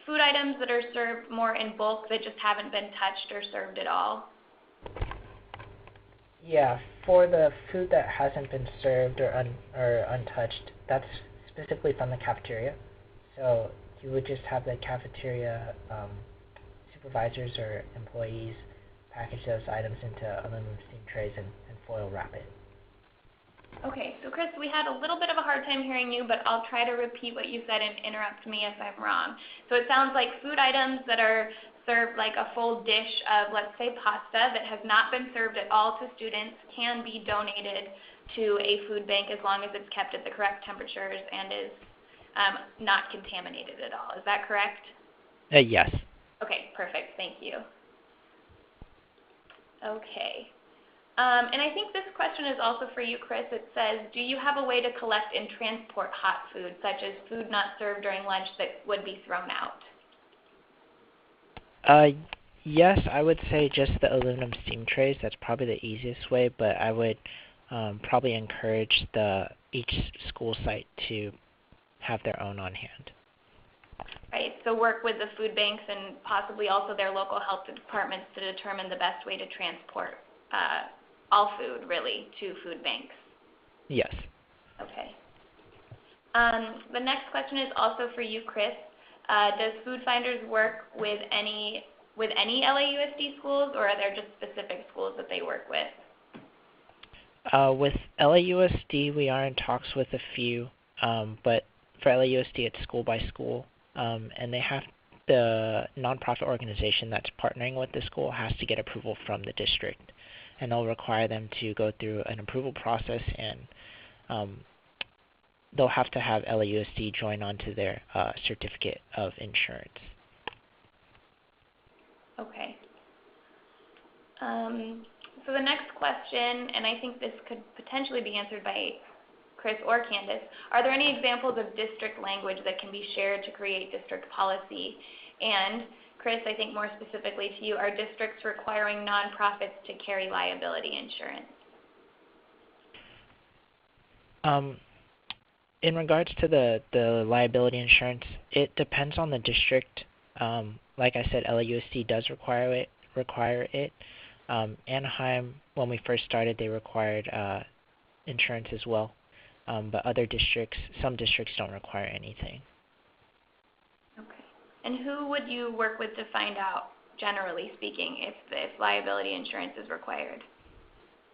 food items that are served more in bulk that just haven't been touched or served at all? Yeah, for the food that hasn't been served or untouched, that's specifically from the cafeteria. So you would just have the cafeteria supervisors or employees package those items into aluminum steam trays and foil wrap it. Okay, so Chris, we had a little bit of a hard time hearing you, but I'll try to repeat what you said and interrupt me if I'm wrong. So it sounds like food items that are served like a full dish of, let's say, pasta that has not been served at all to students can be donated to a food bank as long as it's kept at the correct temperatures and is not contaminated at all. Is that correct? Yes. Okay, perfect. Thank you. Okay. And I think this question is also for you, Chris. It says, do you have a way to collect and transport hot food, such as food not served during lunch that would be thrown out? Yes, I would say just the aluminum steam trays. That's probably the easiest way, but I would probably encourage each school site to have their own on hand. Right, so work with the food banks and possibly also their local health departments to determine the best way to transport all food, really, to food banks? Yes. Okay. The next question is also for you, Chris. Does Food Finders work with any LAUSD schools, or are there just specific schools that they work with? With LAUSD, we are in talks with a few, but for LAUSD, it's school by school, and they have the nonprofit organization that's partnering with the school has to get approval from the district, and they'll require them to go through an approval process, and they'll have to have LAUSD join onto their certificate of insurance. Okay. So the next question, and I think this could potentially be answered by Chris or Candace, are there any examples of district language that can be shared to create district policy? And Chris, I think more specifically to you, are districts requiring nonprofits to carry liability insurance? In regards to the liability insurance, it depends on the district. Like I said, LAUSD does require it. Anaheim, when we first started, they required insurance as well. But some districts don't require anything. Okay. And who would you work with to find out, generally speaking, if liability insurance is required?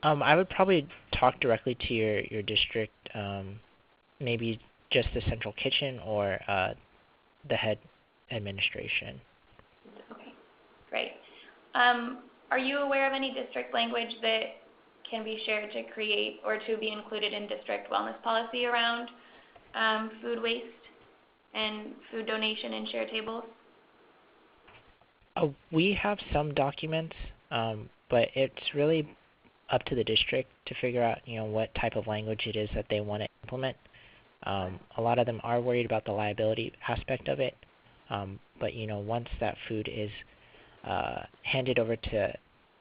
I would probably talk directly to your district, maybe just the central kitchen or the head administration. Okay, great. Are you aware of any district language that can be shared to create or to be included in district wellness policy around food waste and food donation and share tables? We have some documents, but it's really up to the district to figure out, what type of language it is that they want to implement. A lot of them are worried about the liability aspect of it, but once that food is handed over to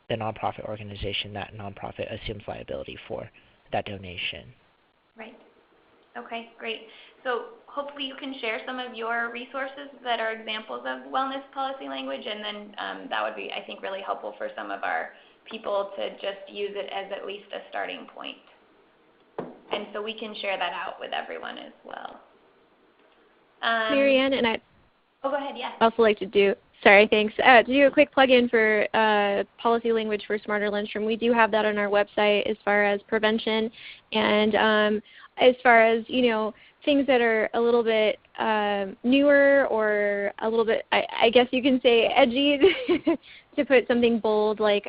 the nonprofit organization, that nonprofit assumes liability for that donation. Right. Okay, great. So hopefully you can share some of your resources that are examples of wellness policy language, and then that would be, I think, really helpful for some of our people to just use it as at least a starting point. And so we can share that out with everyone as well. Marianne, and Oh, go ahead, yeah. also like to do, sorry, thanks. To do a quick plug-in for policy language for Smarter Lunchroom. We do have that on our website as far as prevention and as far as, things that are a little bit newer or a little bit, I guess you can say edgy, to put something bold like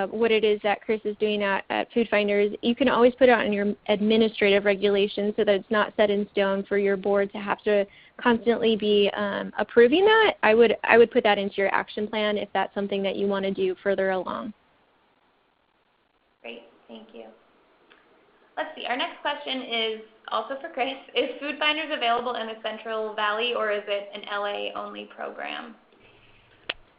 what it is that Chris is doing at Food Finders. You can always put it on your administrative regulations so that it's not set in stone for your board to have to constantly be approving that. I would put that into your action plan if that's something that you want to do further along. Great, thank you. Let's see, our next question is also for Chris. Is Food Finders available in the Central Valley, or is it an LA only program?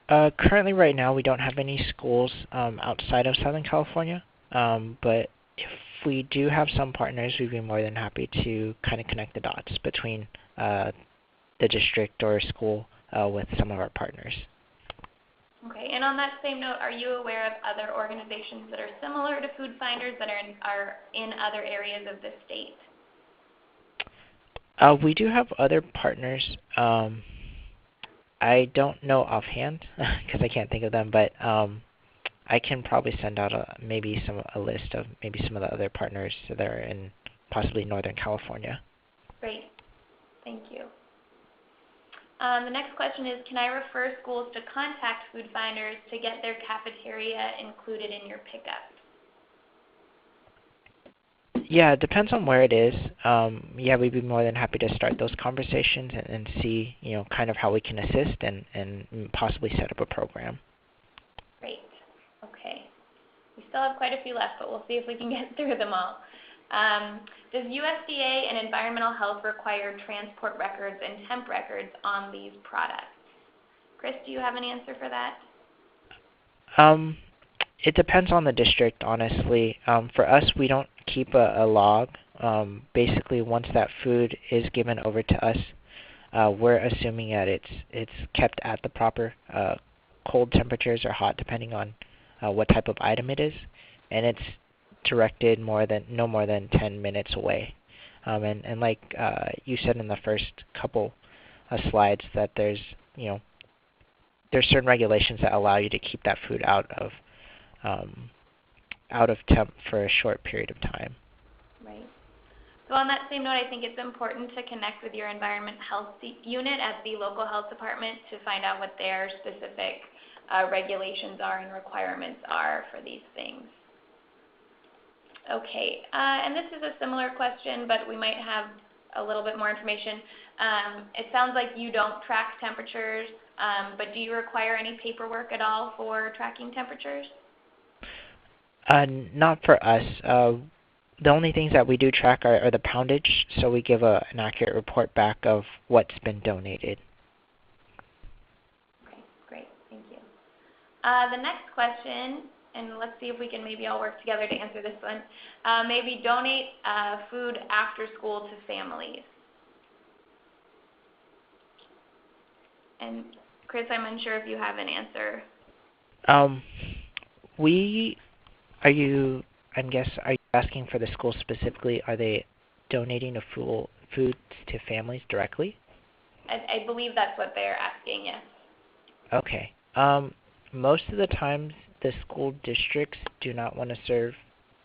Currently, right now, we don't have any schools outside of Southern California, but if we do have some partners, we'd be more than happy to kind of connect the dots between the district or school with some of our partners. Okay, and on that same note, are you aware of other organizations that are similar to Food Finders that are in other areas of the state? We do have other partners. I don't know offhand because I can't think of them, but I can probably send out a list of maybe some of the other partners that are in possibly Northern California. Great, thank you. The next question is, can I refer schools to contact Food Finders to get their cafeteria included in your pickup? Yeah, it depends on where it is. Yeah, we'd be more than happy to start those conversations and see, kind of how we can assist and possibly set up a program. Great. Okay. We still have quite a few left, but we'll see if we can get through them all. Does USDA and environmental health require transport records and temp records on these products? Chris, do you have an answer for that? It depends on the district, honestly. For us, we don't keep a log. Basically, once that food is given over to us, we're assuming that it's kept at the proper cold temperatures or hot, depending on what type of item it is. and it's directed no more than 10 minutes away. And like you said in the first couple of slides, that there's certain regulations that allow you to keep that food out of temp for a short period of time. Right. So on that same note, I think it's important to connect with your environment health unit at the local health department to find out what their specific regulations are and requirements are for these things. Okay, and this is a similar question, but we might have a little bit more information. It sounds like you don't track temperatures, but do you require any paperwork at all for tracking temperatures? Not for us. The only things that we do track are the poundage, so we give an accurate report back of what's been donated. Okay, great, thank you. The next question, and let's see if we can maybe all work together to answer this one. Maybe donate food after school to families. And Chris, I'm unsure if you have an answer. Are you asking for the school specifically? Are they donating the food to families directly? I believe that's what they're asking, yes. Okay. Most of the times, the school districts do not want to serve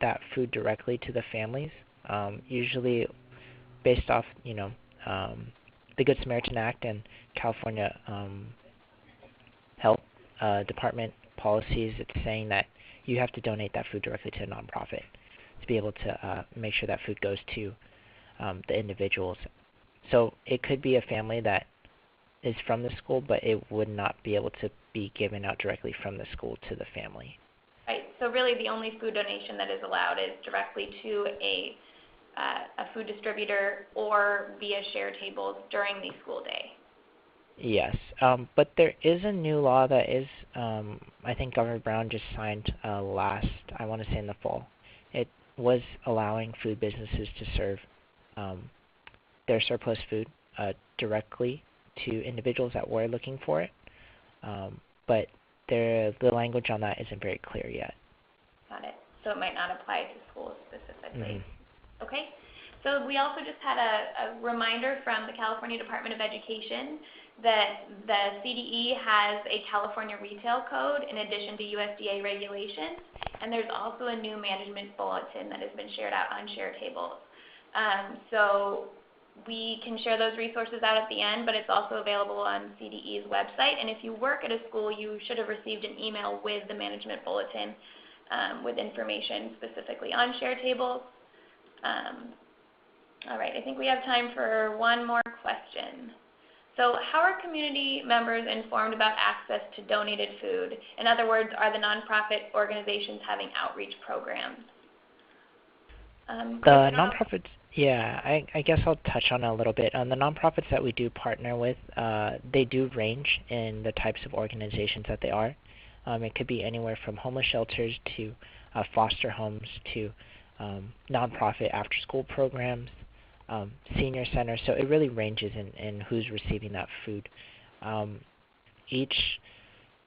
that food directly to the families. Usually, based off the Good Samaritan Act and California Health Department policies, it's saying that you have to donate that food directly to a nonprofit to be able to make sure that food goes to the individuals. So it could be a family that is from the school, but it would not be able to be given out directly from the school to the family. Right, so really the only food donation that is allowed is directly to a food distributor or via share tables during the school day. Yes, but there is a new law that is, I think Governor Brown just signed last, I want to say in the fall. It was allowing food businesses to serve their surplus food directly to individuals that were looking for it, but the language on that isn't very clear yet. Got it. So it might not apply to schools specifically. Mm-hmm. Okay. So we also just had a reminder from the California Department of Education that the CDE has a California retail code in addition to USDA regulations, and there's also a new management bulletin that has been shared out on share tables. So we can share those resources out at the end, but it's also available on CDE's website. And if you work at a school, you should have received an email with the management bulletin with information specifically on share tables. All right, I think we have time for one more question. So how are community members informed about access to donated food? In other words, are the nonprofit organizations having outreach programs? The nonprofits, yeah, I guess I'll touch on it a little bit. The nonprofits that we do partner with, they do range in the types of organizations that they are. It could be anywhere from homeless shelters to foster homes to nonprofit after-school programs, senior centers. So it really ranges in who's receiving that food. Each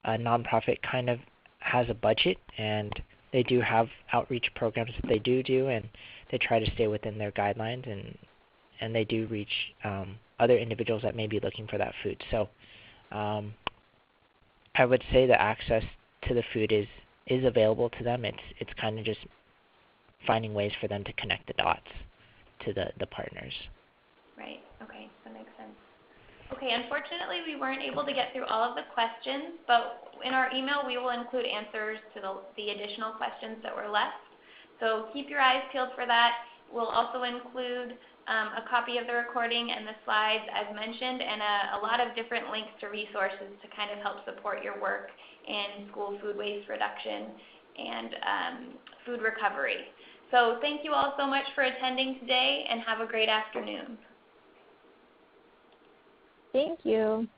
nonprofit kind of has a budget, and they do have outreach programs that they do, and they try to stay within their guidelines, and they do reach other individuals that may be looking for that food. So I would say the access to the food is available to them. It's kind of just finding ways for them to connect the dots to the partners. Right, okay, that makes sense. Okay, unfortunately we weren't able to get through all of the questions, but in our email we will include answers to the additional questions that were left. So keep your eyes peeled for that. We'll also include a copy of the recording and the slides as mentioned, and a lot of different links to resources to kind of help support your work in school food waste reduction and food recovery. So thank you all so much for attending today, and have a great afternoon. Thank you.